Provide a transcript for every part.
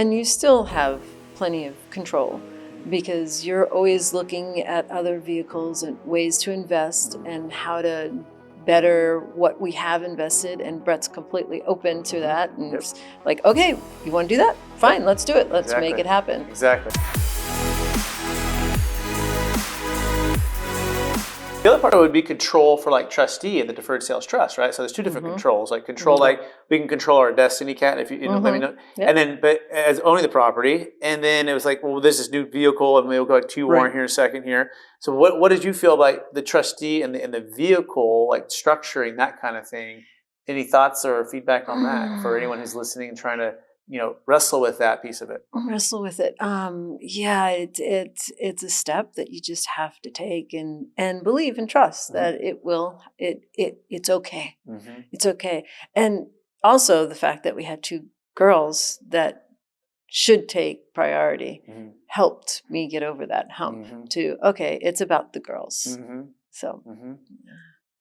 you still have plenty of control because you're always looking at other vehicles and ways to invest and how to better what we have invested, and Brett's completely open to that and it's like, okay, you want to do that? Fine, let's do it. Let's make it happen. Exactly. The other part would be control for like trustee and the deferred sales trust, right? So there's two different controls, like control, like we can control our destiny cat, if you know, let me know. And then, but as owning the property, and then it was like, well, there's this new vehicle, and we'll go to you, Warren, here in a second here. So what did you feel like the trustee and the vehicle, like structuring that kind of thing? Any thoughts or feedback on that for anyone who's listening and trying to, wrestle with that piece of it? Wrestle with it. Yeah, it's a step that you just have to take and believe and trust that it's okay. It's okay. And also the fact that we had two girls that should take priority helped me get over that hump to, okay, it's about the girls. So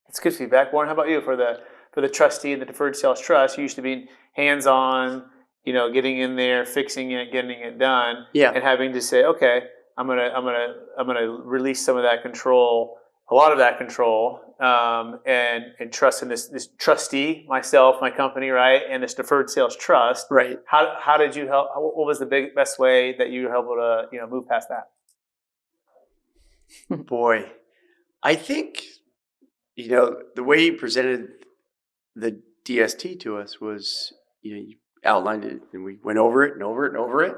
that's good feedback. Warren, how about you for the trustee and the deferred sales trust? You used to be hands-on, getting in there, fixing it, getting it done, and having to say, okay, I'm gonna release some of that control, a lot of that control, and trust in this trustee, myself, my company, right, and this deferred sales trust. Right. How did you help? What was the best way that you were able to move past that? Boy, I think the way you presented the DST to us was you outlined it, and we went over it and over it and over it.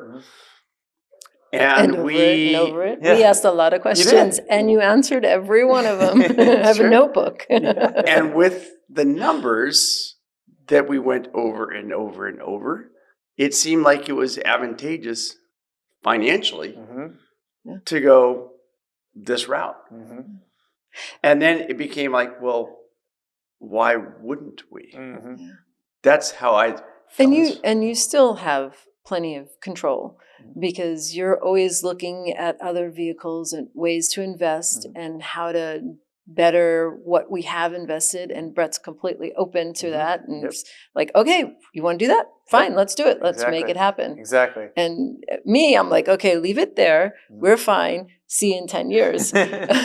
And over we it and over it. Yeah. We asked a lot of questions, and you answered every one of them. I have a notebook. And with the numbers that we went over and over and over, it seemed like it was advantageous financially to go this route. And then it became like, well, why wouldn't we? That's how I felt. And you still have plenty of control because you're always looking at other vehicles and ways to invest and how to better what we have invested, and Brett's completely open to that and it's like, okay, you want to do that? Fine, let's do it. Let's make it happen. Exactly. And me, I'm like, okay, leave it there. We're fine. See you in 10 years.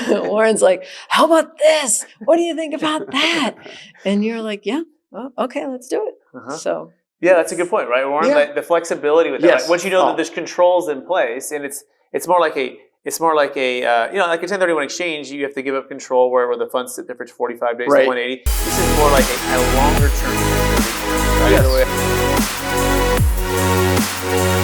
Warren's like, how about this? What do you think about that? And you're like, yeah, well, okay, let's do it. So yeah, that's a good point, right, Warren? Like the flexibility with that. Like once you know that there's controls in place, and it's more like a like a 1031 exchange, you have to give up control where the funds sit there for 45 days to 180. This is more like a longer term thing. Right?